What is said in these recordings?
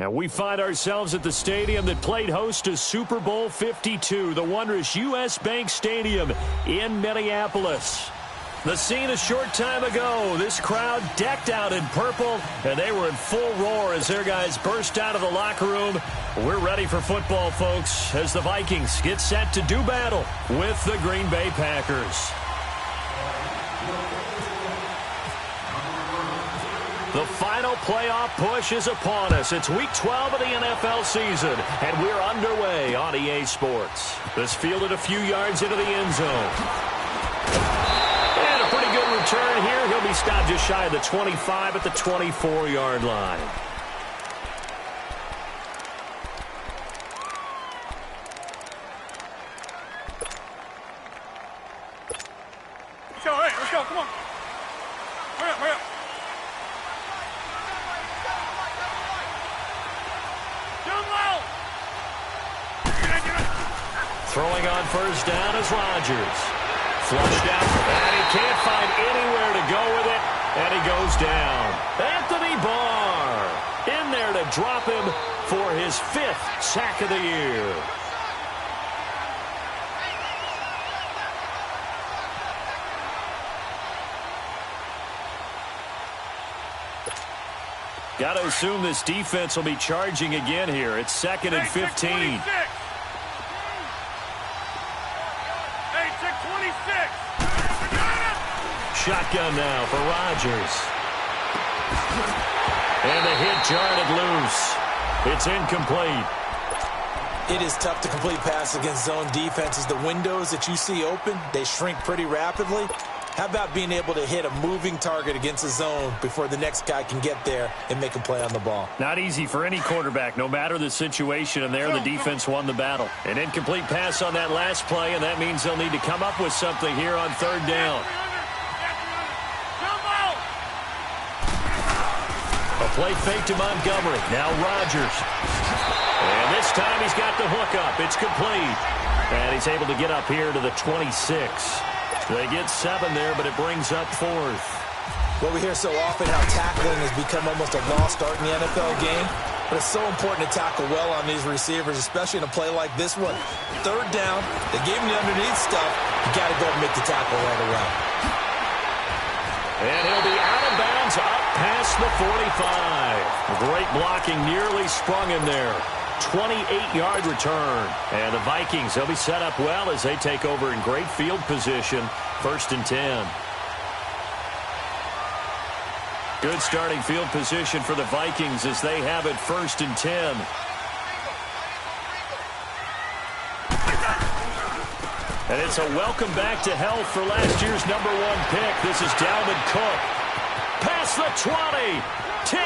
And we find ourselves at the stadium that played host to Super Bowl 52, the wondrous U.S. Bank Stadium in Minneapolis. The scene a short time ago, this crowd decked out in purple, and they were in full roar as their guys burst out of the locker room. We're ready for football, folks, as the Vikings get set to do battle with the Green Bay Packers. The final playoff push is upon us. It's Week 12 of the NFL season, and we're underway on EA Sports. This fielded a few yards into the end zone. And a pretty good return here. He'll be stopped just shy of the 25 at the 24-yard line. Let's go, come on. Hurry up, hurry up. Throwing on first down is Rodgers. Flushed out, and he can't find anywhere to go with it, and he goes down. Anthony Barr in there to drop him for his 5th sack of the year. Got to assume this defense will be charging again here. It's 2nd and 15. Shotgun now for Rodgers. And the hit jarred it loose. It's incomplete. It is tough to complete passes against zone defenses. The windows that you see open, they shrink pretty rapidly. How about being able to hit a moving target against a zone before the next guy can get there and make a play on the ball? Not easy for any quarterback, no matter the situation, and there the defense won the battle. An incomplete pass on that last play, and that means they'll need to come up with something here on 3rd down. A play fake to Montgomery. Now Rodgers. And this time he's got the hook up. It's complete. And he's able to get up here to the 26. They get 7 there, but it brings up 4th. Well, we hear so often how tackling has become almost a lost art in the NFL game. But it's so important to tackle well on these receivers, especially in a play like this one. 3rd down, they gave him the underneath stuff. You got to go and make the tackle right away. And he'll be out of bounds up past the 45. Great blocking, nearly sprung him there. 28-yard return. And the Vikings, they'll be set up well as they take over in great field position. 1st and 10. Good starting field position for the Vikings as they have it 1st and 10. And it's a welcome back to health for last year's #1 pick. This is Dalvin Cook. Past the 20. 10.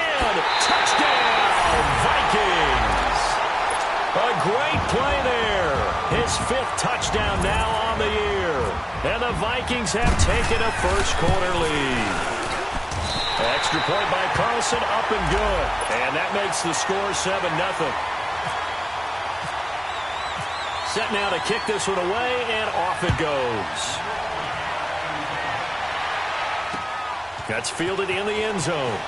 Touchdown, Vikings. A great play there. His 5th touchdown now on the year. And the Vikings have taken a first-quarter lead. Extra point by Carlson, up and good. And that makes the score 7-0. Set now to kick this one away, and off it goes. That's fielded in the end zone.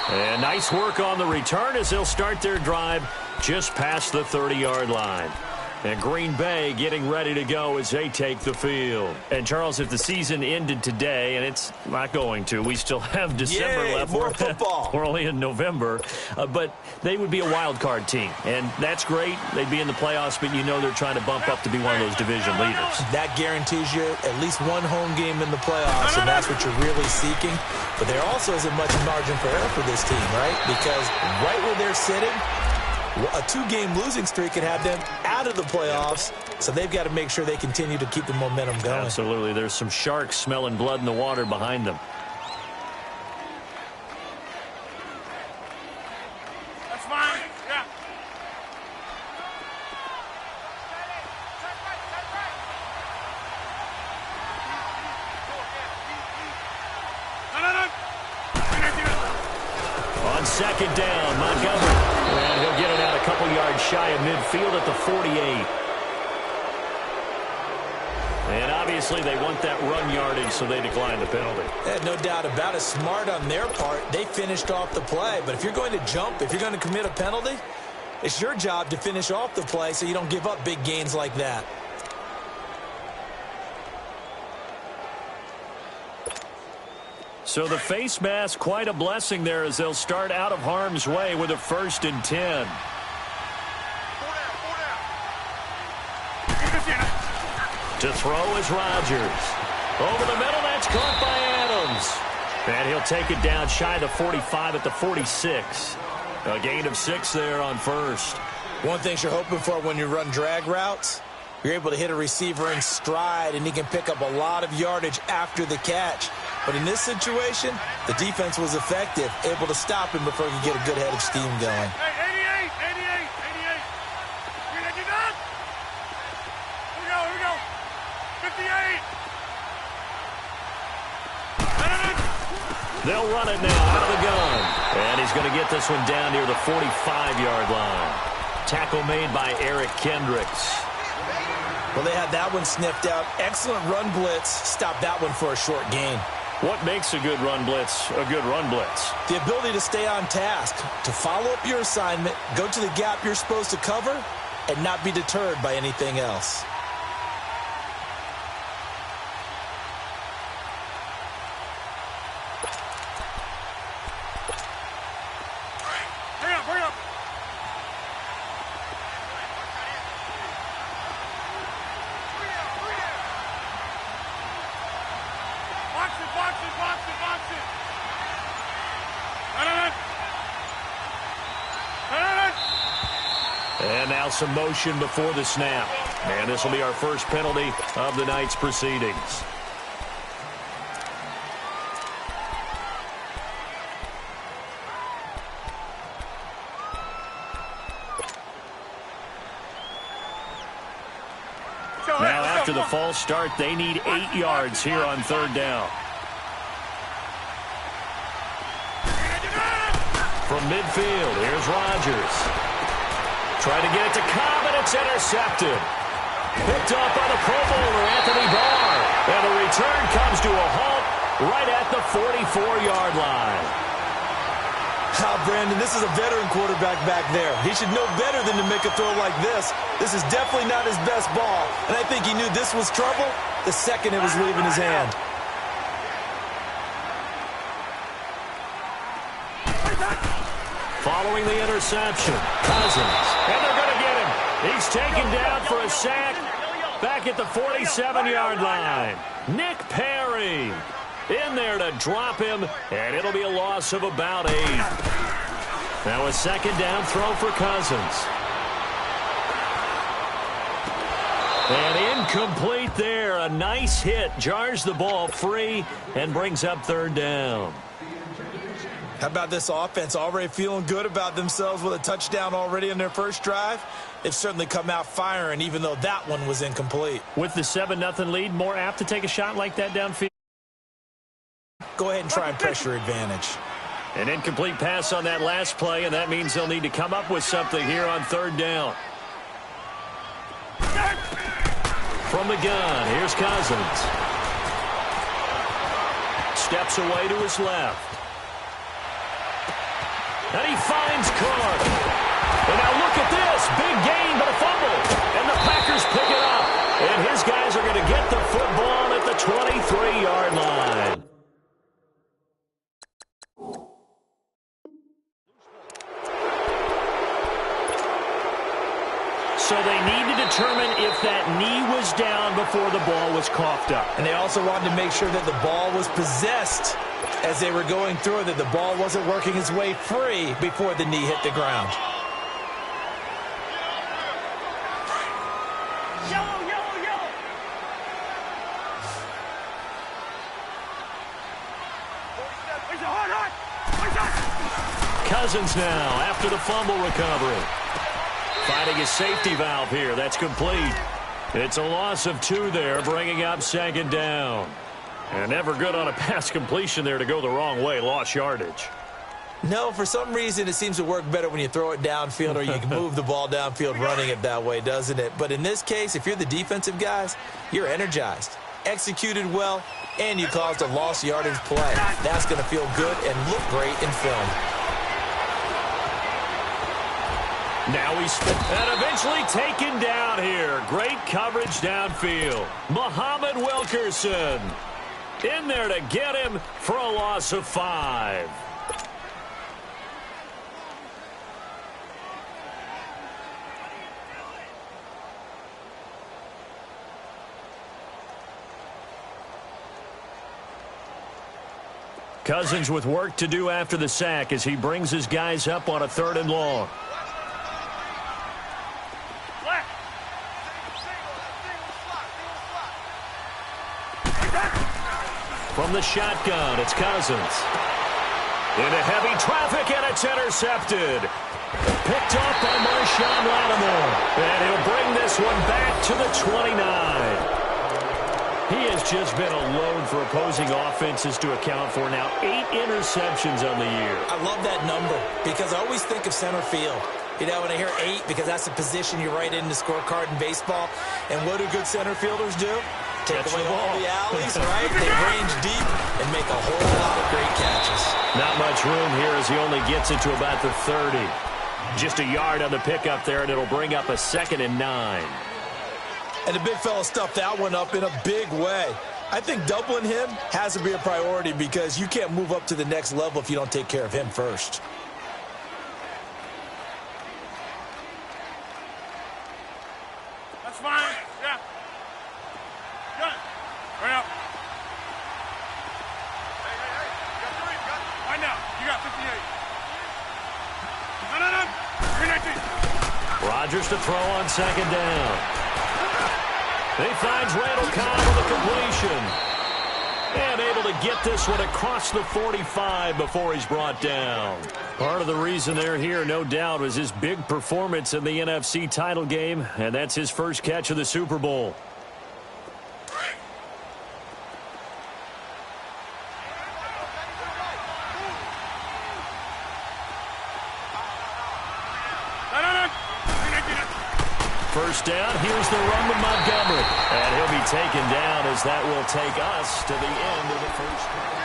And nice work on the return as they'll start their drive just past the 30-yard line. And Green Bay getting ready to go as they take the field. And, Charles, if the season ended today, and it's not going to, we still have December left. More football. We're only in November. But they would be a wild card team. And that's great. They'd be in the playoffs, but you know they're trying to bump up to be one of those division leaders. That guarantees you at least one home game in the playoffs, and that's what you're really seeking. But there also isn't much margin for error for this team, right? Because right where they're sitting, a 2-game losing streak could have them out of the playoffs, so they've got to make sure they continue to keep the momentum going. Absolutely. There's some sharks smelling blood in the water behind them. That's fine. Yeah. No. On 2nd down, Montgomery. And he'll get it out a couple yards shy of midfield at the 48. And obviously they want that run yardage, so they decline the penalty. Yeah, no doubt about it. Smart on their part. They finished off the play. But if you're going to jump, if you're going to commit a penalty, it's your job to finish off the play so you don't give up big gains like that. So the face mask, quite a blessing there as they'll start out of harm's way with a 1st and 10. To throw is Rodgers. Over the middle, that's caught by Adams. And he'll take it down shy of the 45 at the 46. A gain of 6 there on 1st. One thing you're hoping for when you run drag routes, you're able to hit a receiver in stride, and he can pick up a lot of yardage after the catch. But in this situation, the defense was effective, able to stop him before he could get a good head of steam going. Hey, 88. You did that? Here we go. 58. They'll run it now out of the gun. And he's going to get this one down near the 45-yard line. Tackle made by Eric Kendricks. Well, they had that one sniffed out. Excellent run blitz. Stop that one for a short gain. What makes a good run blitz a good run blitz? The ability to stay on task, to follow up your assignment, go to the gap you're supposed to cover, and not be deterred by anything else. Bring up. Box it. And now some motion before the snap. And this will be our first penalty of the night's proceedings. Now after the false start, they need 8 yards here on 3rd down. From midfield, here's Rodgers. Trying to get it to Cobb, and it's intercepted. Picked off by the Pro Bowler, Anthony Barr. And the return comes to a halt right at the 44-yard line. Brandon, this is a veteran quarterback back there. He should know better than to make a throw like this. This is definitely not his best ball, and I think he knew this was trouble the second it was leaving his hand. Following the interception, Cousins. And they're going to get him. He's taken down for a sack back at the 47-yard line. Nick Perry in there to drop him, and it'll be a loss of about 8. Now a 2nd down throw for Cousins. And incomplete there. A nice hit. Jars the ball free and brings up 3rd down. How about this offense? Already feeling good about themselves with a touchdown already in their first drive. They've certainly come out firing, even though that one was incomplete. With the 7-0 lead, more apt to take a shot like that downfield? Go ahead and try and press your advantage. An incomplete pass on that last play, and that means they'll need to come up with something here on 3rd down. From the gun, here's Cousins. Steps away to his left. And he finds Clark. And now look at this. Big gain, but a fumble. And the Packers pick it up. And his guys are going to get the football at the 23-yard line. So they need to determine if that knee was down before the ball was coughed up. And they also wanted to make sure that the ball was possessed as they were going through, that the ball wasn't working its way free before the knee hit the ground. Yellow. Cousins now after the fumble recovery. Finding his safety valve here. That's complete. It's a loss of 2 there, bringing up 2nd down. And never good on a pass completion there to go the wrong way. Lost yardage. No, for some reason it seems to work better when you throw it downfield or you can move the ball downfield running it that way, doesn't it? But in this case, if you're the defensive guys, you're energized, executed well, and you caused a lost yardage play. That's going to feel good and look great in film. Now he's and eventually taken down here. Great coverage downfield. Muhammad Wilkerson in there to get him for a loss of 5. Cousins with work to do after the sack as he brings his guys up on a 3rd and long. From the shotgun, it's Cousins. Into heavy traffic, and it's intercepted. Picked off by Marshawn Lattimore. And he'll bring this one back to the 29. He has just been a load for opposing offenses to account for now. 8 interceptions on the year. I love that number because I always think of center field. You know, when I hear 8, because that's the position you write in the scorecard in baseball. And what do good center fielders do? Take away all the alleys, right? They range deep and make a whole lot of great catches. Not much room here as he only gets it to about the 30. Just a yard on the pickup there, and it'll bring up a 2nd and 9. And the big fella stuffed that one up in a big way. I think doubling him has to be a priority because you can't move up to the next level if you don't take care of him first. That's fine. Yeah. Good. Right up. Hey. You got 3. You got it. Right now. You got 58. No. 319. Rodgers to throw on 2nd down. He finds Randall Cobb with a completion. And able to get this one across the 45 before he's brought down. Part of the reason they're here, no doubt, was his big performance in the NFC title game. And that's his first catch of the Super Bowl. First down, here's the run with Montgomery. And he'll be taken down as that will take us to the end of the first quarter.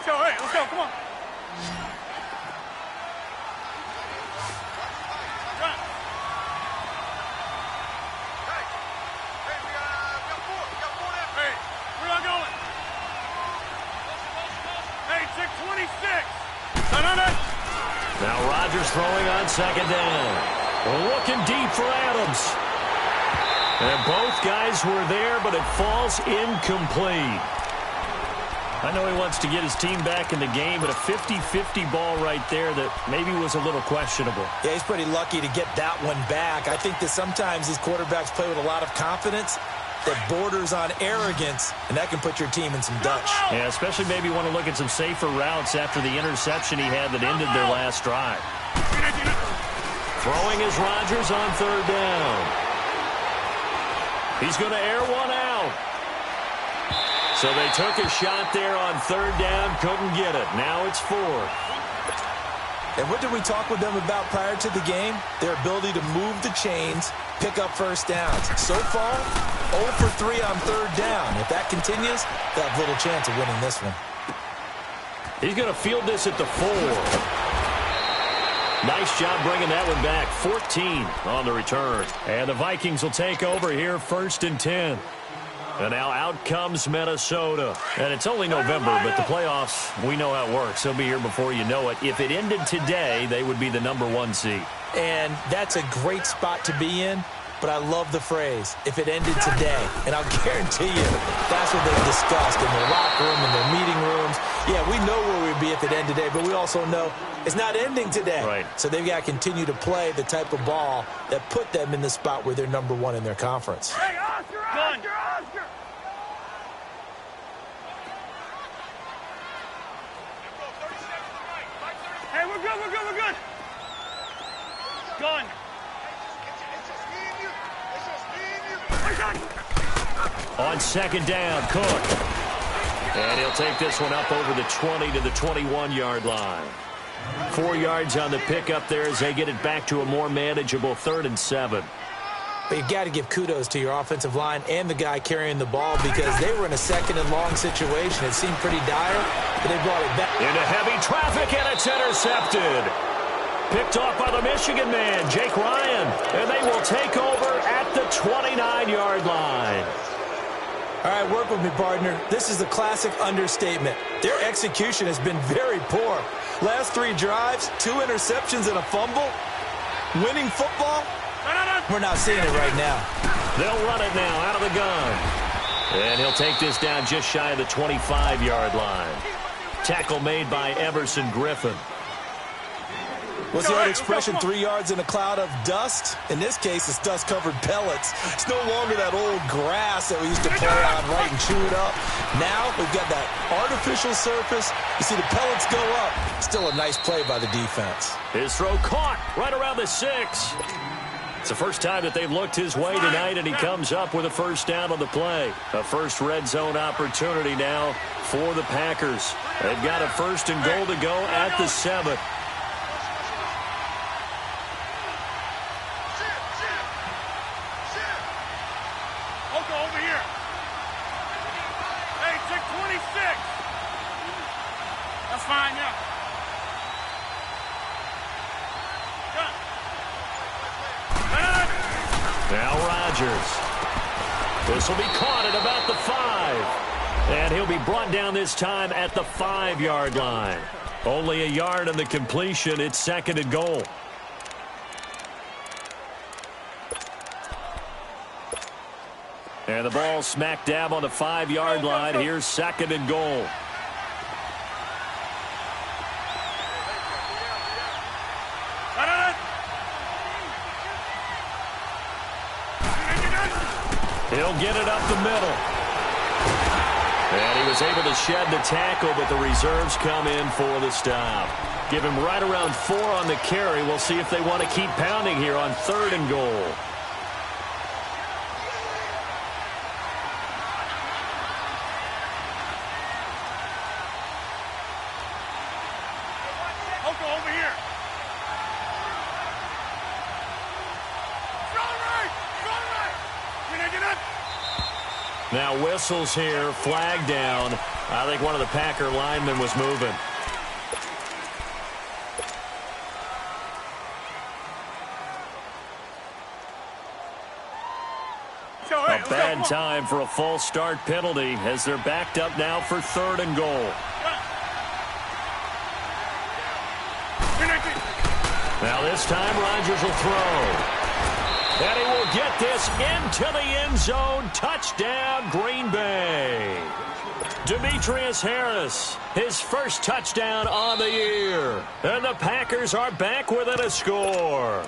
Let's go, come on. Now Rodgers throwing on 2nd down. Looking deep for Adams. And both guys were there, but it falls incomplete. I know he wants to get his team back in the game, but a 50-50 ball right there that maybe was a little questionable. Yeah, he's pretty lucky to get that one back. I think that sometimes these quarterbacks play with a lot of confidence that borders on arrogance, and that can put your team in some Dutch. Yeah, especially maybe want to look at some safer routes after the interception he had that ended their last drive. Throwing is Rodgers on 3rd down. He's going to air one out. So they took a shot there on 3rd down, couldn't get it. Now it's 4th. And what did we talk with them about prior to the game? Their ability to move the chains, pick up first downs. So far, 0 for 3 on 3rd down. If that continues, they'll have little chance of winning this one. He's going to field this at the 4. Nice job bringing that one back. 14 on the return. And the Vikings will take over here, 1st and 10. And now out comes Minnesota. And it's only November, but the playoffs, we know how it works. They'll be here before you know it. If it ended today, they would be the #1 seed. And that's a great spot to be in. But I love the phrase, if it ended today. And I'll guarantee you, that's what they've discussed in their locker room, in their meeting rooms. Yeah, we know where we'd be if it ended today, but we also know it's not ending today. Right. So they've got to continue to play the type of ball that put them in the spot where they're #1 in their conference. Hey, Oscar! Hey, we're good. Gun. On second down, Cook. And he'll take this one up over the 20 to the 21-yard line. 4 yards on the pickup there as they get it back to a more manageable 3rd and 7. But you've got to give kudos to your offensive line and the guy carrying the ball because they were in a 2nd and long situation. It seemed pretty dire, but they brought it back. Into heavy traffic, and it's intercepted. Picked off by the Michigan man, Jake Ryan. And they will take over at the 29-yard line. All right, work with me, partner. This is a classic understatement. Their execution has been very poor. Last 3 drives, 2 interceptions and a fumble. Winning football? We're not seeing it right now. They'll run it now out of the gun. And he'll take this down just shy of the 25-yard line. Tackle made by Everson Griffin. What's the old expression, 3 yards in a cloud of dust? In this case, it's dust-covered pellets. It's no longer that old grass that we used to play on, right, and chew it up. Now we've got that artificial surface. You see the pellets go up. Still a nice play by the defense. His throw caught right around the 6. It's the first time that they've looked his way tonight, and he comes up with a first down on the play. A first red zone opportunity now for the Packers. They've got a 1st and goal to go at the 7. Over here. Hey, take 26. That's fine, yeah. Now Rodgers. This will be caught at about the 5. And he'll be brought down this time at the 5-yard line. Only a yard on the completion. It's 2nd and goal. And the ball smack dab on the 5-yard line. Here's 2nd and goal. He'll get it up the middle. And he was able to shed the tackle, but the reserves come in for the stop. Give him right around 4 on the carry. We'll see if they want to keep pounding here on 3rd and goal. Over here. Now whistles here, flag down. I think one of the Packer linemen was moving. A bad time for a false start penalty as they're backed up now for 3rd and goal. Now this time Rodgers will throw. And he will get this into the end zone. Touchdown, Green Bay. Demetrius Harris, his first touchdown on the year. And the Packers are back within a score.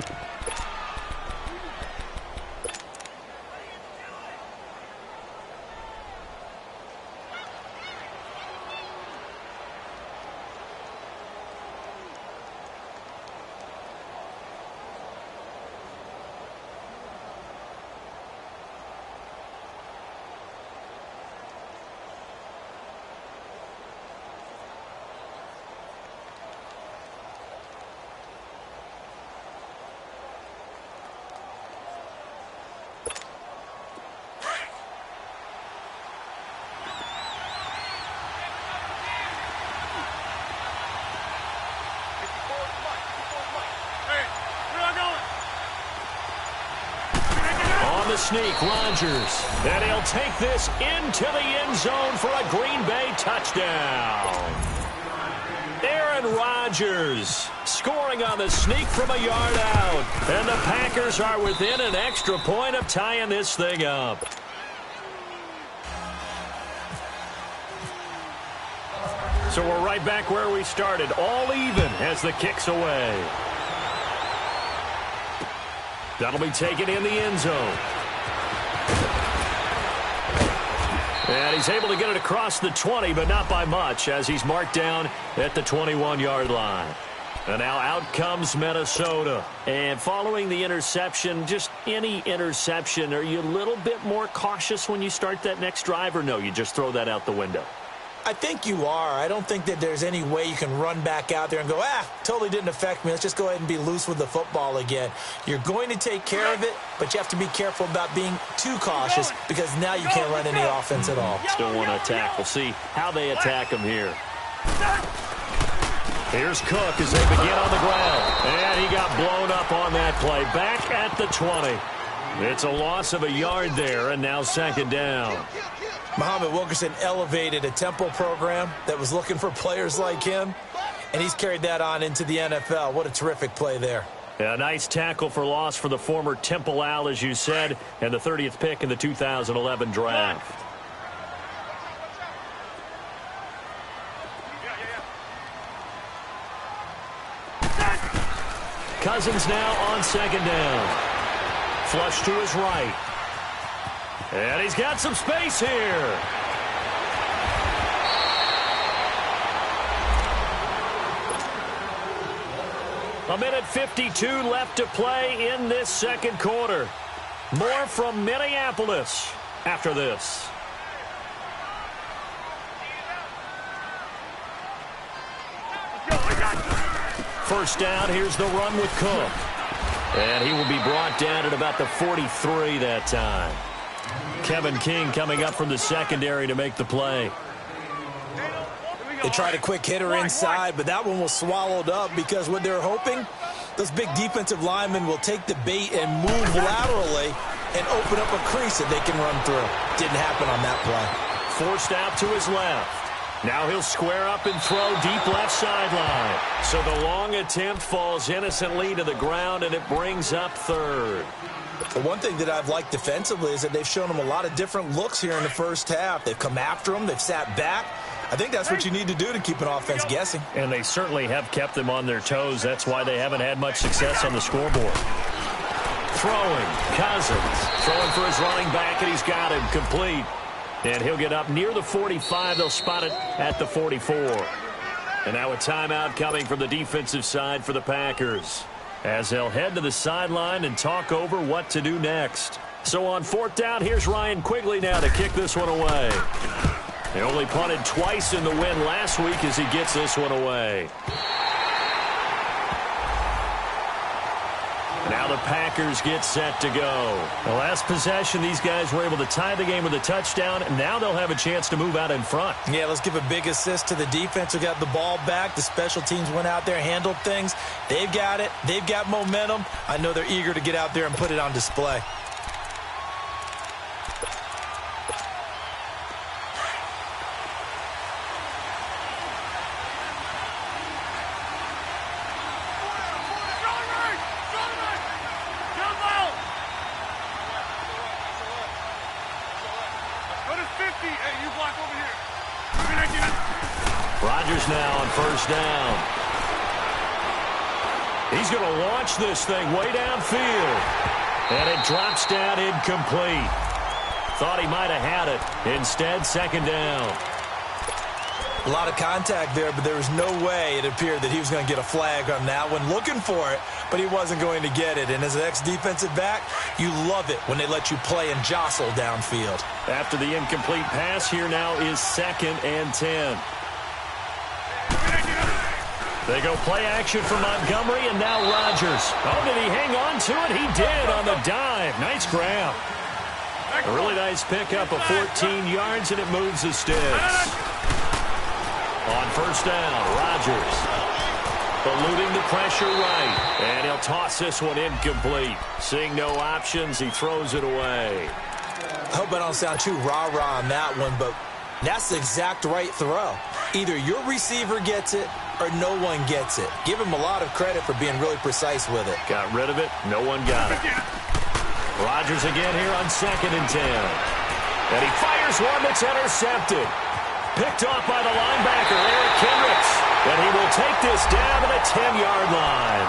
Sneak, Rodgers, and he'll take this into the end zone for a Green Bay touchdown. Aaron Rodgers scoring on the sneak from a yard out, and the Packers are within an extra point of tying this thing up. So we're right back where we started, all even as the kick's away. That'll be taken in the end zone. And he's able to get it across the 20, but not by much, as he's marked down at the 21-yard line. And now out comes Minnesota. And following the interception, just any interception, are you a little bit more cautious when you start that next drive, or no, you just throw that out the window? I think you are. I don't think that there's any way you can run back out there and go, totally didn't affect me. Let's just go ahead and be loose with the football again. You're going to take care of it, but you have to be careful about being too cautious because now you can't run any offense at all. Still want to attack. We'll see how they attack him here. Here's Cook as they begin on the ground. And he got blown up on that play. Back at the 20. It's a loss of a yard there, and now second down. Muhammad Wilkerson elevated a Temple program that was looking for players like him, and he's carried that on into the NFL. What a terrific play there. A nice tackle for loss for the former Temple Owl, as you said, and the 30th pick in the 2011 draft. Cousins now on second down. Flush to his right. And he's got some space here. A minute 52 left to play in this second quarter. More from Minneapolis after this. First down, here's the run with Cook. And he will be brought down at about the 43 that time. Kevin King coming up from the secondary to make the play. They tried a quick hitter inside, but that one was swallowed up because what they're hoping, those big defensive linemen will take the bait and move laterally and open up a crease that they can run through. Didn't happen on that play. Forced out to his left. Now he'll square up and throw deep left sideline. So the long attempt falls innocently to the ground, and it brings up third. But one thing that I've liked defensively is that they've shown them a lot of different looks here in the first half. They've come after them. They've sat back. I think that's what you need to do to keep an offense guessing. And they certainly have kept them on their toes. That's why they haven't had much success on the scoreboard. Throwing, Cousins. Throwing for his running back, and he's got him complete. And he'll get up near the 45. They'll spot it at the 44. And now a timeout coming from the defensive side for the Packers, as they'll head to the sideline and talk over what to do next. So on fourth down, here's Ryan Quigley now to kick this one away. They only punted twice in the win last week as he gets this one away. Now the Packers get set to go. The last possession, these guys were able to tie the game with a touchdown, and now they'll have a chance to move out in front. Yeah, let's give a big assist to the defense who got the ball back. The special teams went out there, handled things. They've got it. They've got momentum. I know they're eager to get out there and put it on display. Rodgers now on first down. He's going to launch this thing way downfield. And it drops down incomplete. Thought he might have had it. Instead, second down. A lot of contact there, but there was no way it appeared that he was going to get a flag on that one. Looking for it, but he wasn't going to get it. And as an ex-defensive back, you love it when they let you play and jostle downfield. After the incomplete pass, here now is 2nd and 10. They go play action for Montgomery, and now Rodgers. Oh, did he hang on to it? He did on the dive. Nice grab. A really nice pickup of 14 yards, and it moves the sticks. On first down, Rodgers eluding the pressure right, and he'll toss this one incomplete. Seeing no options, he throws it away. I hope I don't sound too rah-rah on that one, but that's the exact right throw. Either your receiver gets it or no one gets it. Give him a lot of credit for being really precise with it. Got rid of it. No one got it. Rodgers again here on 2nd and 10. And he fires one that's intercepted. Picked off by the linebacker, Eric Kendricks. And he will take this down to the 10-yard line.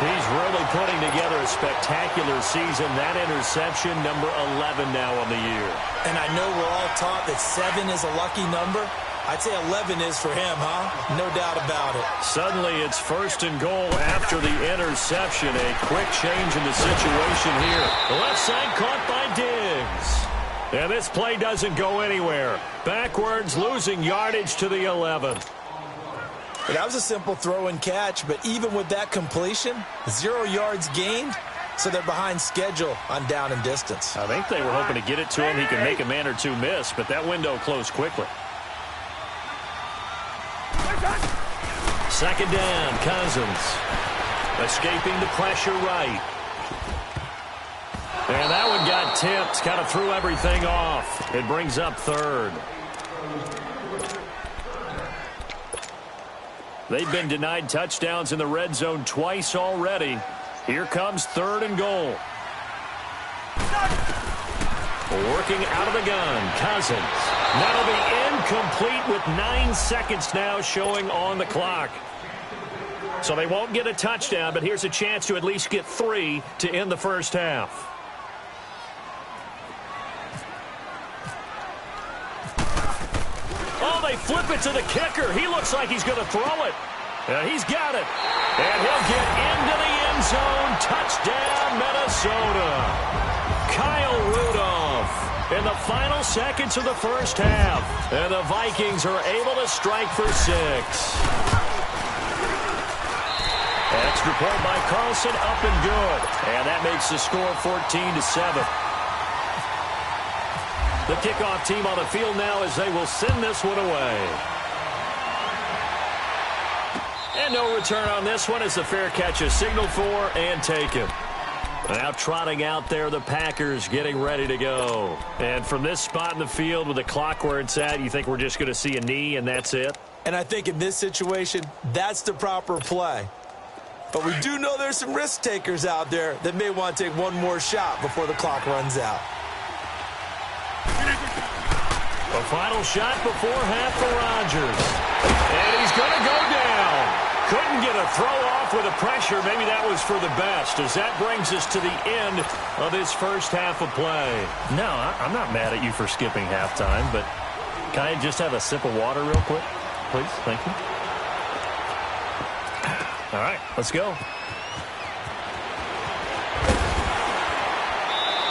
He's really putting together a spectacular season. That interception, number 11 now on the year. And I know we're all taught that 7 is a lucky number, I'd say 11 is for him, huh? No doubt about it. Suddenly it's 1st and goal after the interception. A quick change in the situation here. The left side caught by Diggs. And this play doesn't go anywhere. Backwards, losing yardage to the 11. That was a simple throw and catch, but even with that completion, 0 yards gained, so they're behind schedule on down and distance. I think they were hoping to get it to him. He could make a man or two miss, but that window closed quickly. 2nd down, Cousins. Escaping the pressure right. And that one got tipped. Kind of threw everything off. It brings up 3rd. They've been denied touchdowns in the red zone twice already. Here comes 3rd and goal. Working out of the gun, Cousins. That'll be incomplete with 9 seconds now showing on the clock. So they won't get a touchdown, but here's a chance to at least get 3 to end the first half. Oh, they flip it to the kicker. He looks like he's going to throw it. And he's got it. And he'll get into the end zone. Touchdown, Minnesota. Kyle Rudolph in the final seconds of the first half. And the Vikings are able to strike for 6. Extra point by Carlson, up and good. And that makes the score 14-7. The kickoff team on the field now as they will send this one away. And no return on this one as the fair catch is signaled for and taken. Now trotting out there, the Packers getting ready to go. And from this spot in the field with the clock where it's at, you think we're just going to see a knee and that's it? And I think in this situation, that's the proper play. But we do know there's some risk takers out there that may want to take one more shot before the clock runs out. A final shot before half for Rodgers. And he's going to go down. Couldn't get a throw off with the pressure. Maybe that was for the best, as that brings us to the end of this first half of play. No, I'm not mad at you for skipping halftime, but can I just have a sip of water real quick? Please, thank you. All right, let's go.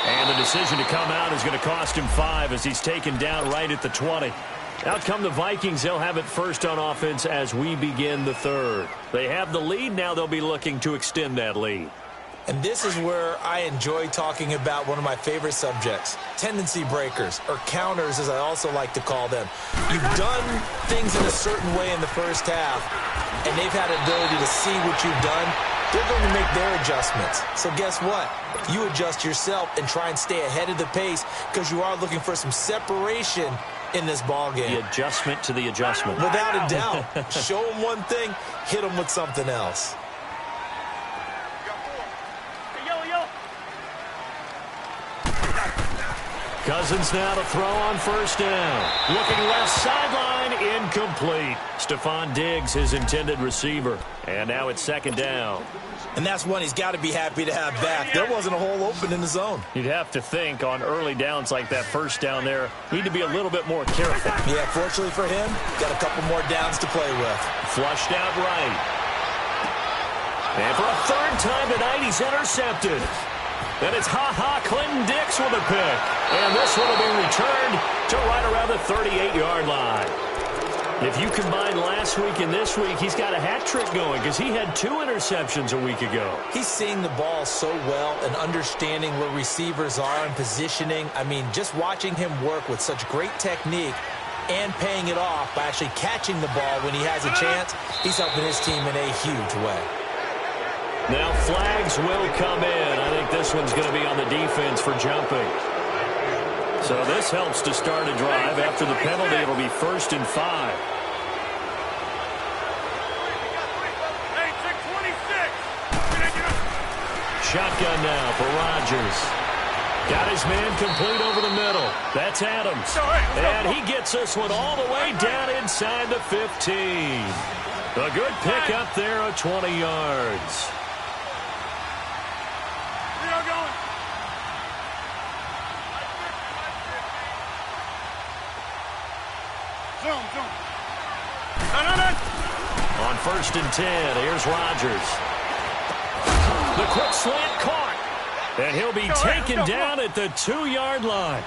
And the decision to come out is going to cost him 5 as he's taken down right at the 20. Out come the Vikings. They'll have it first on offense as we begin the 3rd. They have the lead. Now they'll be looking to extend that lead. And this is where I enjoy talking about one of my favorite subjects, tendency breakers, or counters as I also like to call them. You've done things in a certain way in the first half, and they've had the ability to see what you've done. They're going to make their adjustments. So guess what? You adjust yourself and try and stay ahead of the pace because you are looking for some separation in this ball game. The adjustment to the adjustment. Without a doubt. Show them one thing, hit them with something else. Cousins now to throw on first down. Looking left sideline, incomplete. Stephon Diggs, his intended receiver. And now it's 2nd down. And that's one he's got to be happy to have back. There wasn't a hole open in the zone. You'd have to think on early downs like that first down there, need to be a little bit more careful. Yeah, fortunately for him, got a couple more downs to play with. Flushed out right. And for a 3rd time tonight, he's intercepted. And it's Clinton Dix with a pick. And this one will be returned to right around the 38-yard line. If you combine last week and this week, he's got a hat trick going because he had 2 interceptions a week ago. He's seeing the ball so well and understanding where receivers are and positioning. I mean, just watching him work with such great technique and paying it off by actually catching the ball when he has a chance, he's helping his team in a huge way. Now flags will come in. I think this one's going to be on the defense for jumping. So this helps to start a drive. After the penalty, it'll be 1st and 5. Shotgun now for Rodgers. Got his man complete over the middle. That's Adams. And he gets this one all the way down inside the 15. A good pick up there of 20 yards. Zoom. No. On 1st and 10, here's Rodgers. The quick slant caught. And he'll be taken down at the 2-yard line.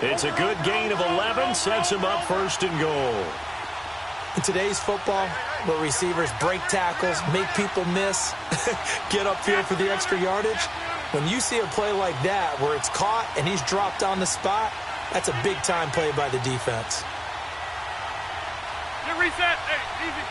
It's a good gain of 11, sets him up 1st and goal. In today's football, where receivers break tackles, make people miss, get upfield for the extra yardage, when you see a play like that where it's caught and he's dropped on the spot, that's a big-time play by the defense. Get reset. Hey, easy.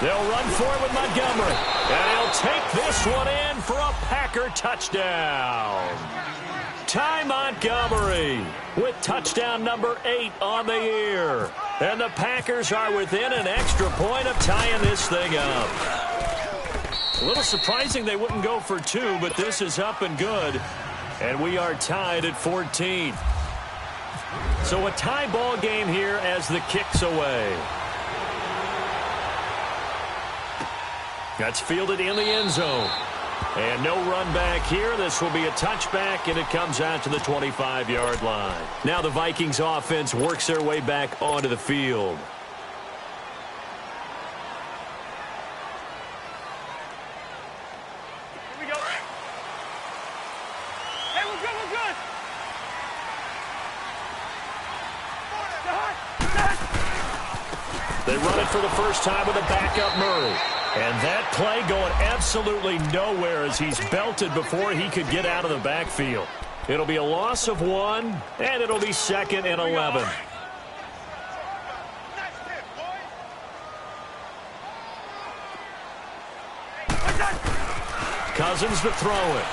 They'll run for it with Montgomery. And he'll take this one in for a Packer touchdown. Ty Montgomery with touchdown number 8 on the year. And the Packers are within an extra point of tying this thing up. A little surprising they wouldn't go for 2, but this is up and good. And we are tied at 14. So a tie ball game here as the kick's away. That's fielded in the end zone. And no run back here. This will be a touchback, and it comes out to the 25-yard line. Now the Vikings offense works their way back onto the field. Here we go. Hey, we're good. They run it for the first time with a backup Murray. And that play going absolutely nowhere as he's belted before he could get out of the backfield. It'll be a loss of 1, and it'll be 2nd and 11. Cousins to throw it.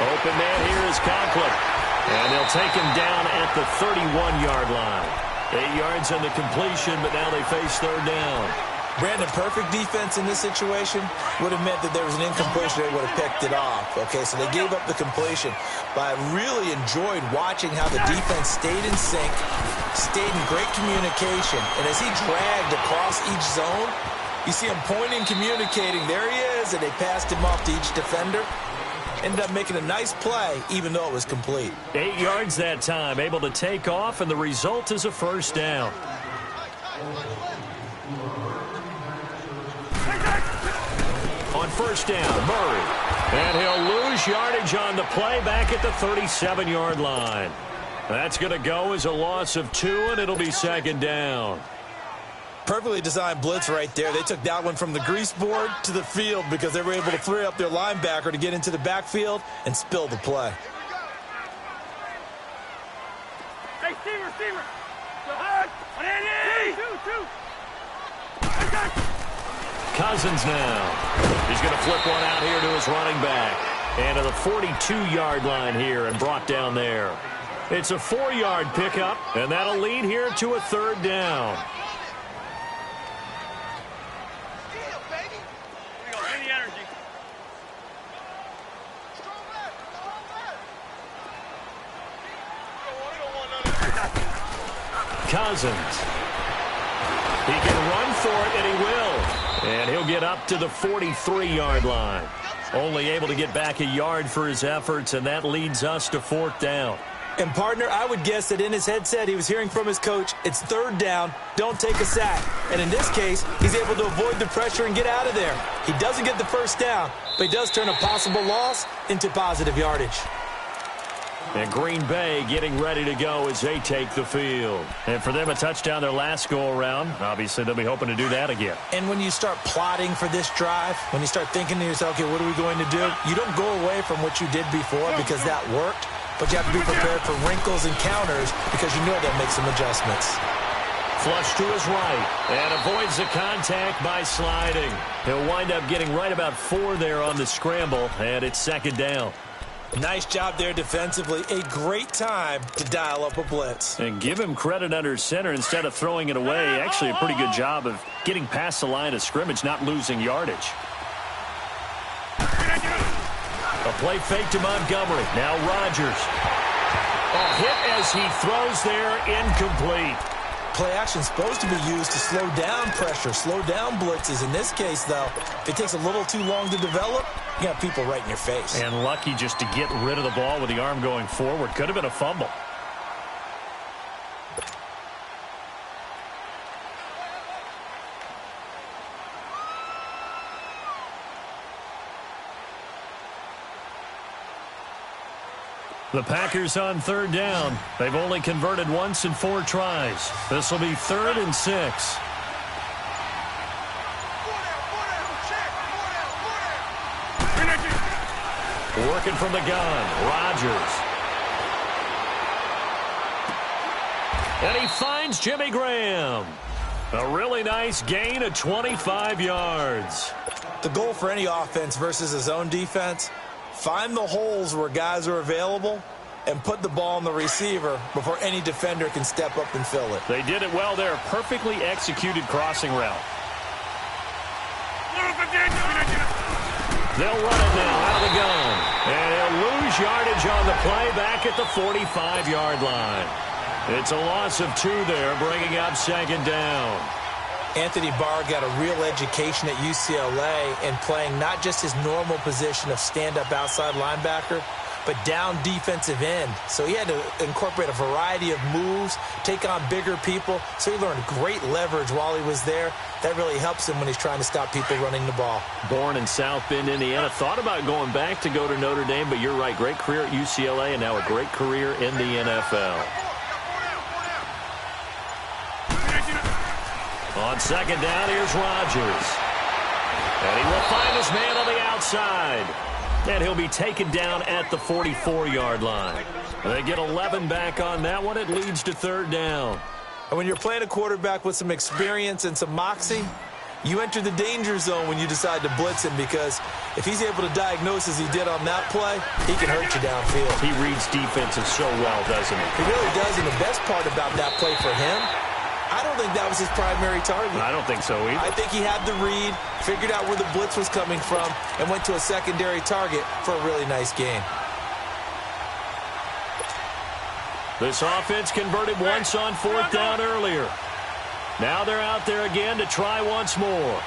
Open man here is Conklin. And they'll take him down at the 31-yard line. 8 yards on the completion, but now they face 3rd down. Brandon, perfect defense in this situation would have meant that there was an incompletion. They would have picked it off. Okay, so they gave up the completion. But I really enjoyed watching how the defense stayed in sync, stayed in great communication. And as he dragged across each zone, you see him pointing, communicating. There he is, and they passed him off to each defender. Ended up making a nice play, even though it was complete. 8 yards that time, able to take off, and the result is a 1st down. On 1st down, Murray. And he'll lose yardage on the play back at the 37-yard line. That's going to go as a loss of 2, and it'll be 2nd down. Perfectly designed blitz right there. They took that one from the grease board to the field because they were able to free up their linebacker to get into the backfield and spill the play. Hey, Steamer. Go ahead. Two. Cousins now. He's going to flip one out here to his running back. And to the 42-yard line here and brought down there. It's a 4-yard pickup, and that'll lead here to a 3rd down. Cousins. He can run for it, and he will. And he'll get up to the 43-yard line. Only able to get back a yard for his efforts, and that leads us to 4th down. And, partner, I would guess that in his headset he was hearing from his coach, it's 3rd down, don't take a sack. And in this case, he's able to avoid the pressure and get out of there. He doesn't get the 1st down, but he does turn a possible loss into positive yardage. And Green Bay getting ready to go as they take the field. And for them, a touchdown their last go-around. Obviously, they'll be hoping to do that again. And when you start plotting for this drive, when you start thinking to yourself, okay, what are we going to do? You don't go away from what you did before because that worked, but you have to be prepared for wrinkles and counters because you know they'll make some adjustments. Flush to his right and avoids the contact by sliding. He'll wind up getting right about 4 there on the scramble, and it's 2nd down. Nice job there defensively. A great time to dial up a blitz. And give him credit under center instead of throwing it away. Actually, a pretty good job of getting past the line of scrimmage, not losing yardage. A play fake to Montgomery. Now Rodgers. A hit as he throws there, incomplete. Play action is supposed to be used to slow down pressure, slow down blitzes. In this case, though, if it takes a little too long to develop, You got people right in your face. And lucky just to get rid of the ball with the arm going forward. Could have been a fumble. The Packers on third down. They've only converted once in 4 tries. This will be 3rd and 6. Working from the gun, Rodgers. And he finds Jimmy Graham. A really nice gain of 25 yards. The goal for any offense versus a zone defense, find the holes where guys are available and put the ball on the receiver before any defender can step up and fill it. They did it well there. Perfectly executed crossing route. They'll run it now out of the gun. And he'll lose yardage on the play back at the 45-yard line. It's a loss of 2 there, bringing up 2nd down. Anthony Barr got a real education at UCLA in playing not just his normal position of stand-up outside linebacker, but down defensive end. So he had to incorporate a variety of moves, take on bigger people. So he learned great leverage while he was there. That really helps him when he's trying to stop people running the ball. Born in South Bend, Indiana. Thought about going back to go to Notre Dame, but you're right. Great career at UCLA and now a great career in the NFL. On 2nd down, here's Rodgers. And he will find his man on the outside. And he'll be taken down at the 44-yard line. They get 11 back on that one. It leads to 3rd down. And when you're playing a quarterback with some experience and some moxie, you enter the danger zone when you decide to blitz him, because if he's able to diagnose as he did on that play, he can hurt you downfield. He reads defenses so well, doesn't he? He really does, and the best part about that play for him, I don't think that was his primary target. I don't think so either. I think he had the read, figured out where the blitz was coming from, and went to a secondary target for a really nice gain. This offense converted once on 4th down earlier. Now they're out there again to try once more.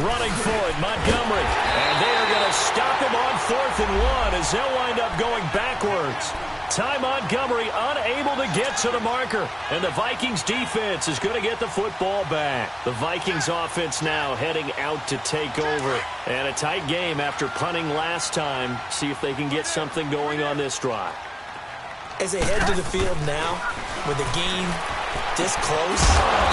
Running for it, Montgomery. And they are going to stop him on 4th and 1 as they'll wind up going backwards. Ty Montgomery unable to get to the marker. And the Vikings defense is going to get the football back. The Vikings offense now heading out to take over. And a tight game after punting last time. See if they can get something going on this drive. As they head to the field now, with the game this close,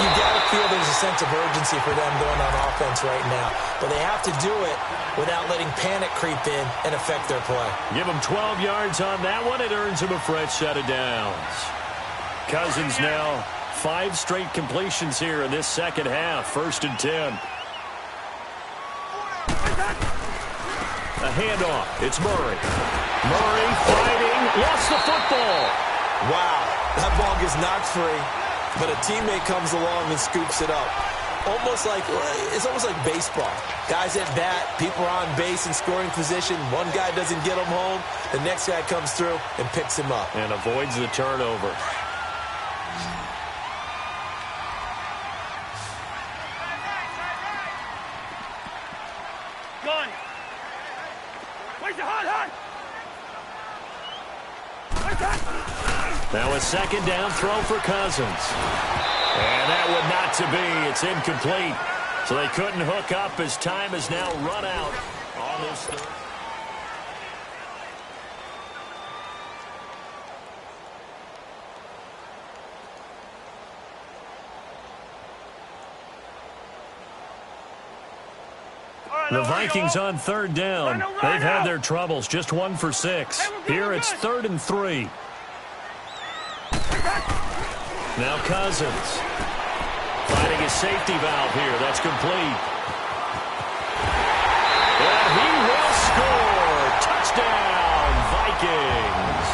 you got to feel there's a sense of urgency for them going on offense right now. But they have to do it without letting panic creep in and affect their play. Give them 12 yards on that one. It earns them a fresh set of downs. Cousins now 5 straight completions here in this second half. 1st and 10. A handoff. It's Murray. Murray fighting. Lost the football. Wow. That ball gets knocked free, but a teammate comes along and scoops it up. It's almost like baseball. Guys at bat, people are on base in scoring position. One guy doesn't get him home. The next guy comes through and picks him up. And avoids the turnover. Gun. Where's the hot? Now a 2nd down throw for Cousins. And that would not to be. It's incomplete. So they couldn't hook up as time has now run out on this third. The Vikings on 3rd down. They've had their troubles. Just 1 for 6. Here it's 3rd and 3. Now Cousins. Finding his safety valve here. That's complete. And he will score. Touchdown, Vikings.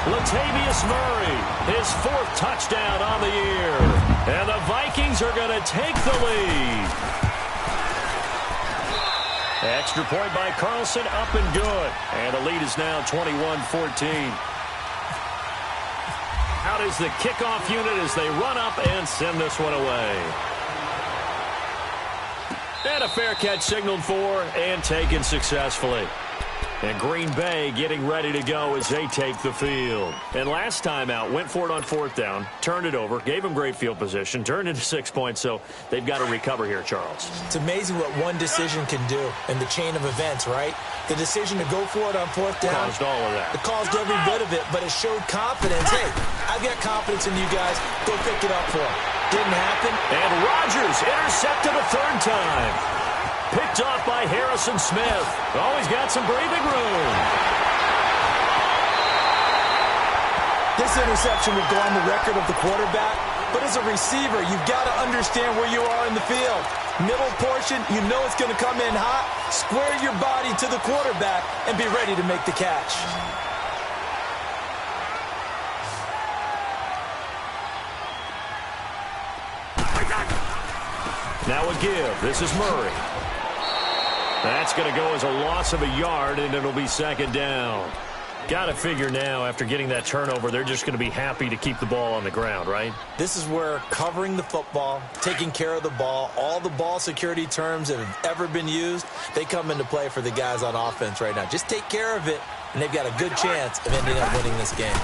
Latavius Murray, his 4th touchdown on the year. And the Vikings are going to take the lead. Extra point by Carlson, up and good. And the lead is now 21-14. Out is the kickoff unit as they run up and send this one away. And a fair catch signaled for and taken successfully. And Green Bay getting ready to go as they take the field. And last time out, went for it on 4th down, turned it over, gave them great field position, turned into 6 points, so they've got to recover here, Charles. It's amazing what one decision can do in the chain of events, right? The decision to go for it on 4th down. Caused all of that. It caused every bit of it, but it showed confidence. Hey, I've got confidence in you guys. Go pick it up for them. Didn't happen. And Rodgers intercepted a 3rd time. Picked off by Harrison Smith. Oh, he's got some breathing room. This interception will go on the record of the quarterback, but as a receiver, you've got to understand where you are in the field. Middle portion, you know it's going to come in hot. Square your body to the quarterback and be ready to make the catch. Now a give. This is Murray. That's going to go as a loss of a yard, and it'll be 2nd down. Got to figure now, after getting that turnover, they're just going to be happy to keep the ball on the ground, right? This is where covering the football, taking care of the ball, all the ball security terms that have ever been used, they come into play for the guys on offense right now. Just take care of it, and they've got a good chance of ending up winning this game.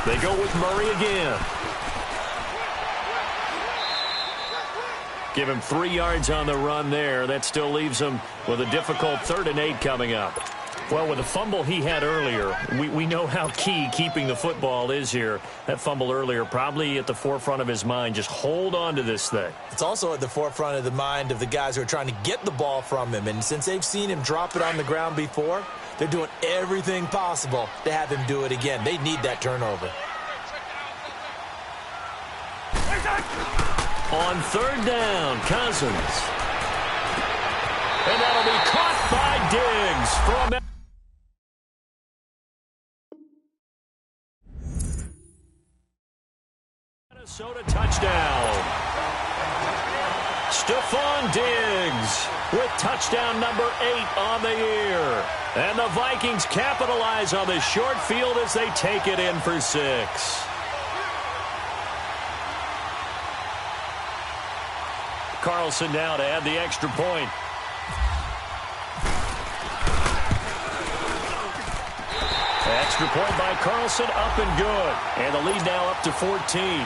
They go with Murray again. Give him 3 yards on the run there. That still leaves him with a difficult 3rd and 8 coming up. Well, with the fumble he had earlier, we know how key keeping the football is here. That fumble earlier probably at the forefront of his mind. Just hold on to this thing. It's also at the forefront of the mind of the guys who are trying to get the ball from him. And since they've seen him drop it on the ground before, they're doing everything possible to have him do it again. They need that turnover. On 3rd down, Cousins. And that'll be caught by Diggs from Minnesota. Touchdown. Stephon Diggs with touchdown number 8 on the year. And the Vikings capitalize on this short field as they take it in for 6. Carlson now to add the extra point. Extra point by Carlson, up and good. And the lead now up to 14.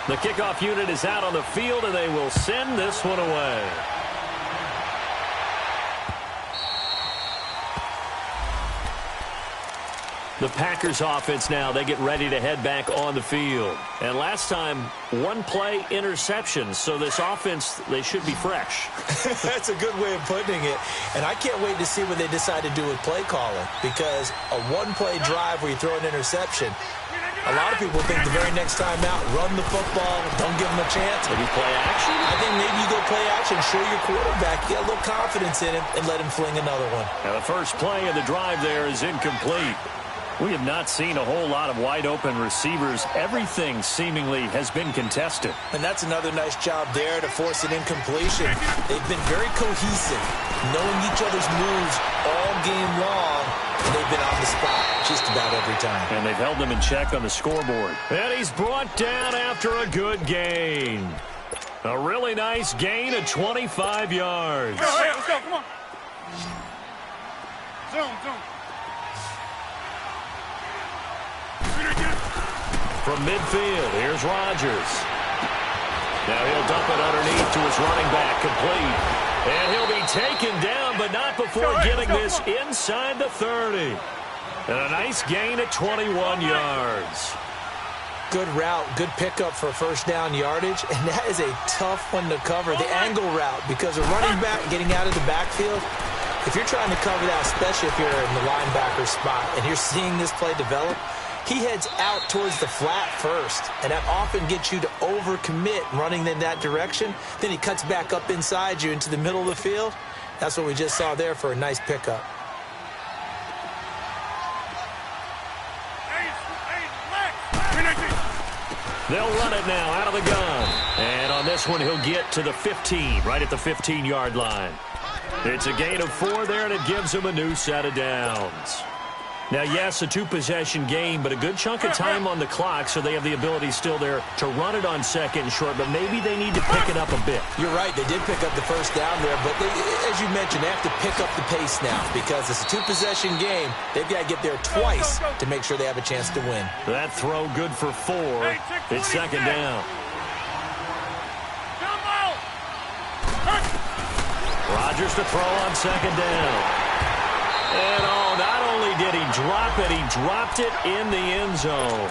The kickoff unit is out on the field, and they will send this one away. The Packers offense now, they get ready to head back on the field. And last time, 1 play interception. So this offense, they should be fresh. That's a good way of putting it. And I can't wait to see what they decide to do with play calling. Because a 1-play drive where you throw an interception, a lot of people think the very next time out, run the football, don't give them a chance. Maybe play action? I think maybe you go play action, show your quarterback, get a little confidence in him, and let him fling another one. Now the first play of the drive there is incomplete. We have not seen a whole lot of wide-open receivers. Everything seemingly has been contested. And that's another nice job there to force an incompletion. They've been very cohesive, knowing each other's moves all game long, and they've been on the spot just about every time. And they've held them in check on the scoreboard. And he's brought down after a good gain. A really nice gain of 25 yards. Hey, let's go, come on. Zoom. From midfield, here's Rodgers. Now he'll dump it underneath to his running back, complete. And he'll be taken down, but not before getting this inside the 30. And a nice gain at 21 yards. Good route, good pickup for first down yardage, and that is a tough one to cover, the angle route, because a running back getting out of the backfield, if you're trying to cover that, especially if you're in the linebacker spot, and you're seeing this play develop, he heads out towards the flat first, and that often gets you to overcommit running in that direction. Then he cuts back up inside you into the middle of the field. That's what we just saw there for a nice pickup. They'll run it now out of the gun. And on this one, he'll get to the 15, right at the 15-yard line. It's a gain of 4 there, and it gives him a new set of downs. Now, yes, a 2-possession game, but a good chunk of time on the clock, so they have the ability still there to run it on second and short, but maybe they need to pick it up a bit. You're right. They did pick up the first down there, but as you mentioned, they have to pick up the pace now because it's a 2-possession game. They've got to get there twice to make sure they have a chance to win. That throw good for 4. It's second down. Rodgers to throw on second down. And not only did he drop it, he dropped it in the end zone.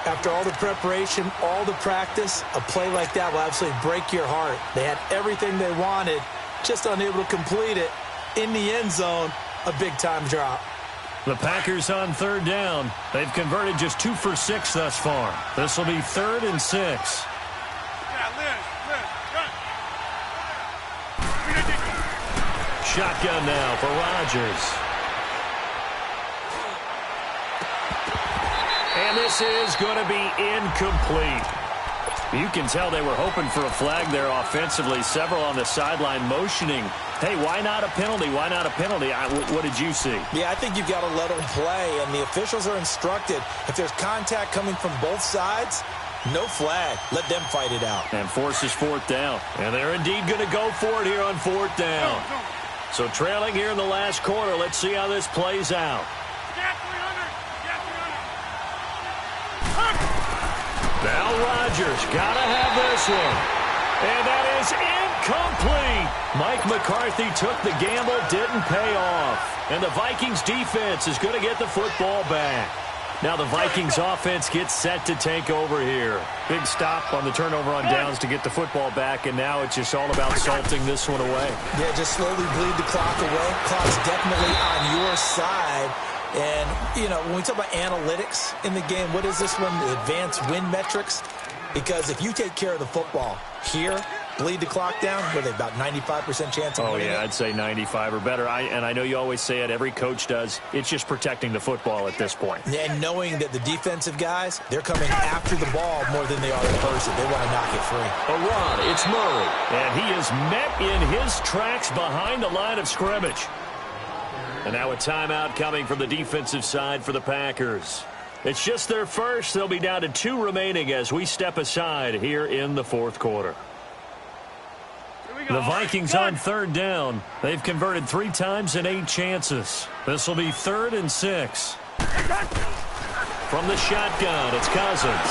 After all the preparation, all the practice, a play like that will absolutely break your heart. They had everything they wanted, just unable to complete it. In the end zone, a big-time drop. The Packers on third down. They've converted just 2 for 6 thus far. This will be 3rd and 6. Shotgun now for Rodgers. And this is going to be incomplete. You can tell they were hoping for a flag there offensively. Several on the sideline motioning. Hey, why not a penalty? Why not a penalty? What did you see? Yeah, I think you've got to let them play, and the officials are instructed. If there's contact coming from both sides, no flag. Let them fight it out. And forces 4th down. And they're indeed going to go for it here on 4th down. So trailing here in the last quarter. Let's see how this plays out. Now Rodgers got to have this one. And that is incomplete. Mike McCarthy took the gamble, didn't pay off. And the Vikings defense is going to get the football back. Now the Vikings offense gets set to take over here. Big stop on the turnover on downs to get the football back, and now it's just all about salting this one away. Yeah, just slowly bleed the clock away. Clock's definitely on your side. And, you know, when we talk about analytics in the game, what is this one? The advanced win metrics? Because if you take care of the football here, bleed the clock down, were they about 95% chance of winning? Oh, yeah, I'd say 95 or better. And I know you always say it, every coach does. It's just protecting the football at this point. And knowing that the defensive guys, they're coming after the ball more than they are the person. They want to knock it free. A run, it's Murray. And he is met in his tracks behind the line of scrimmage. And now a timeout coming from the defensive side for the Packers. It's just their first. They'll be down to 2 remaining as we step aside here in the 4th quarter. The Vikings on third down. They've converted 3 times in 8 chances. This will be 3rd and 6. From the shotgun, it's Cousins.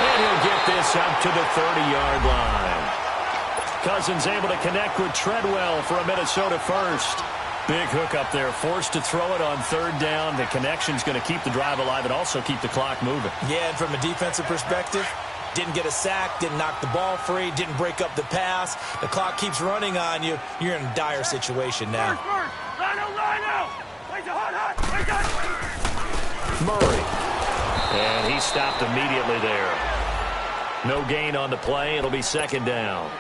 And he'll get this up to the 30-yard line. Cousins able to connect with Treadwell for a Minnesota first. Big hook up there, forced to throw it on 3rd down. The connection's going to keep the drive alive and also keep the clock moving. Yeah, and from a defensive perspective, didn't get a sack, didn't knock the ball free, didn't break up the pass. The clock keeps running on you. You're in a dire situation now. Murray. And he stopped immediately there. No gain on the play. It'll be 2nd down.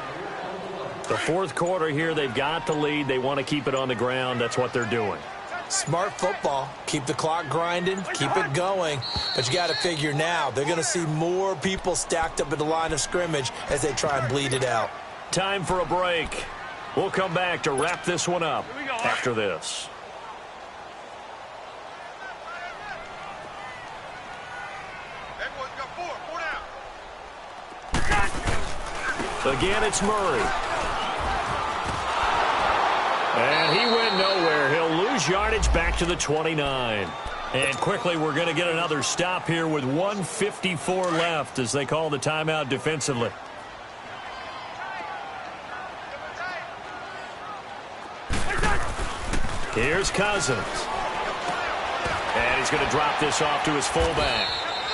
The 4th quarter here, they've got the lead. They want to keep it on the ground. That's what they're doing. Smart football. Keep the clock grinding. Keep it going. But you got to figure now, they're going to see more people stacked up at the line of scrimmage as they try and bleed it out. Time for a break. We'll come back to wrap this one up after this. Again, it's Murray. And he went nowhere. He'll lose yardage back to the 29. And quickly, we're going to get another stop here with 1:54 left as they call the timeout defensively. Here's Cousins. And he's going to drop this off to his fullback.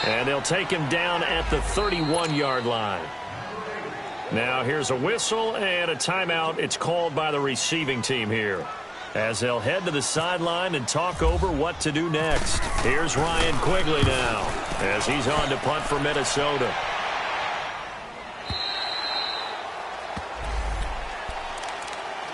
And they'll take him down at the 31-yard line. Now here's a whistle and a timeout. It's called by the receiving team here as they'll head to the sideline and talk over what to do next. Here's Ryan Quigley now as he's on to punt for Minnesota.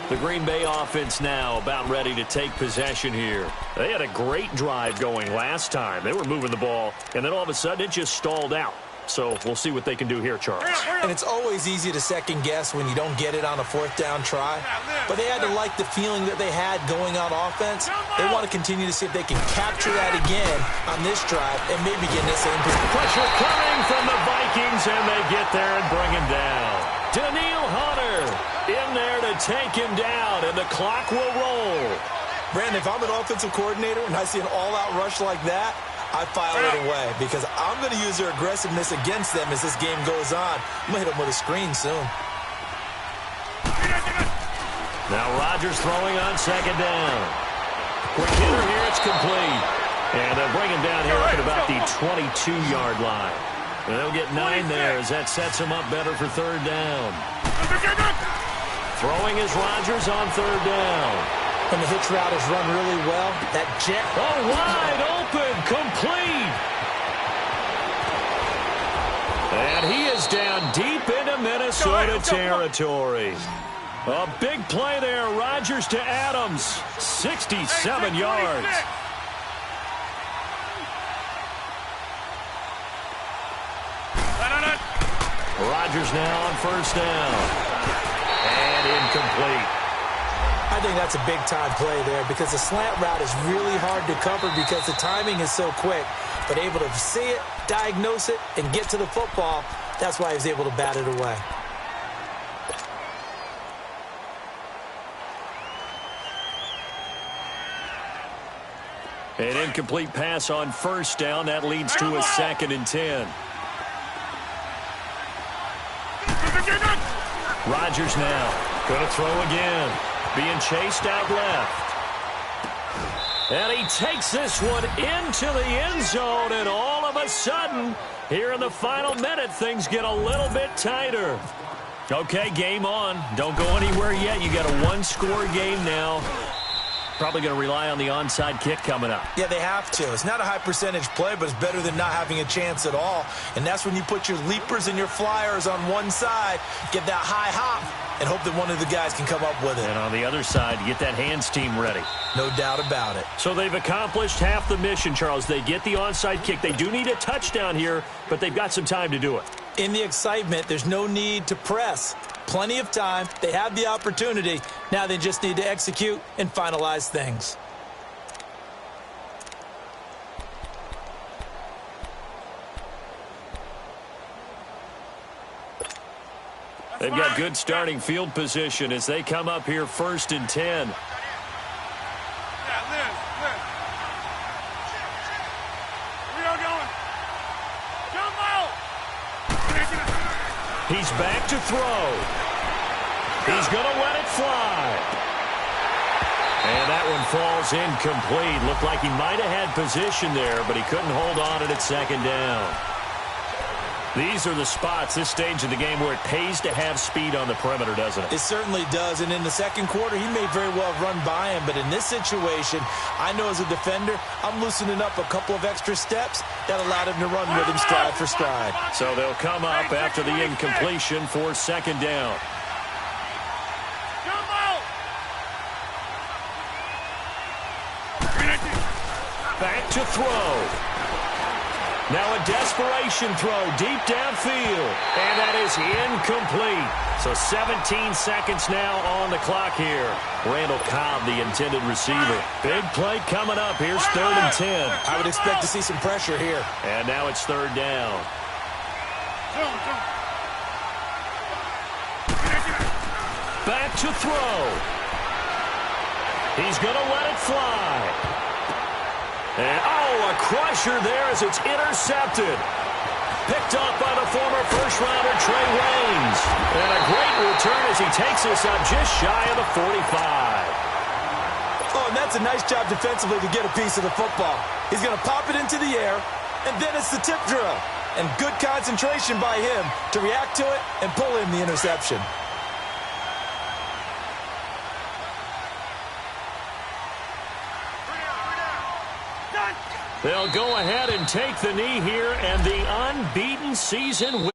The Green Bay offense now about ready to take possession here. They had a great drive going last time. They were moving the ball, and then all of a sudden it just stalled out. So we'll see what they can do here, Charles. And it's always easy to second guess when you don't get it on a fourth down try. But they had to like the feeling that they had going on offense. They want to continue to see if they can capture that again on this drive and maybe get in the same position. Pressure coming from the Vikings, and they get there and bring him down. Daniil Hunter in there to take him down, and the clock will roll. Brandon, if I'm an offensive coordinator and I see an all-out rush like that, I file it away because I'm going to use their aggressiveness against them as this game goes on. I'm going to hit them with a screen soon. Now Rodgers throwing on second down. Quick hitter here, it's complete. And they'll bring him down here up at about the 22-yard line. And they'll get 9 there as that sets him up better for third down. Throwing is Rodgers on third down. And the hitch route is run really well. That jet. Oh, wide open, complete. And he is down deep into Minnesota territory. A big play there. Rodgers to Adams. 67 yards. Rodgers now on first down. And incomplete. I think that's a big-time play there because the slant route is really hard to cover because the timing is so quick. But able to see it, diagnose it, and get to the football, that's why he was able to bat it away. An incomplete pass on first down. That leads to a 2nd and 10. Rodgers now going to throw again. Being chased out left. And he takes this one into the end zone, and all of a sudden, here in the final minute, things get a little bit tighter. Okay, game on. Don't go anywhere yet. You got a one-score game now. Probably going to rely on the onside kick coming up. Yeah, they have to. It's not a high-percentage play, but it's better than not having a chance at all. And that's when you put your leapers and your flyers on one side, get that high hop, and hope that one of the guys can come up with it. And on the other side, get that hands team ready. No doubt about it. So they've accomplished half the mission, Charles. They get the onside kick. They do need a touchdown here, but they've got some time to do it. In the excitement, there's no need to press. Plenty of time. They have the opportunity. Now they just need to execute and finalize things. They've got good starting field position as they come up here 1st and 10. He's back to throw. He's going to let it fly. And that one falls incomplete. Looked like he might have had position there, but he couldn't hold on it at second down. These are the spots, this stage of the game, where it pays to have speed on the perimeter, doesn't it? It certainly does, and in the second quarter, he may very well run by him, but in this situation, I know as a defender, I'm loosening up a couple of extra steps that allowed him to run with him stride for stride. So they'll come up after the incompletion for second down. Back to throw. Now a desperation throw deep downfield. And that is incomplete. So 17 seconds now on the clock here. Randall Cobb, the intended receiver. Big play coming up. Here's 3rd and 10. I would expect to see some pressure here. And now it's 3rd down. Back to throw. He's going to let it fly. And, a crusher there as it's intercepted. Picked up by the former first-rounder Trey Waynes. And a great return as he takes us up just shy of the 45. Oh, and that's a nice job defensively to get a piece of the football. He's going to pop it into the air, and then it's the tip drill. And good concentration by him to react to it and pull in the interception. They'll go ahead and take the knee here, and the unbeaten season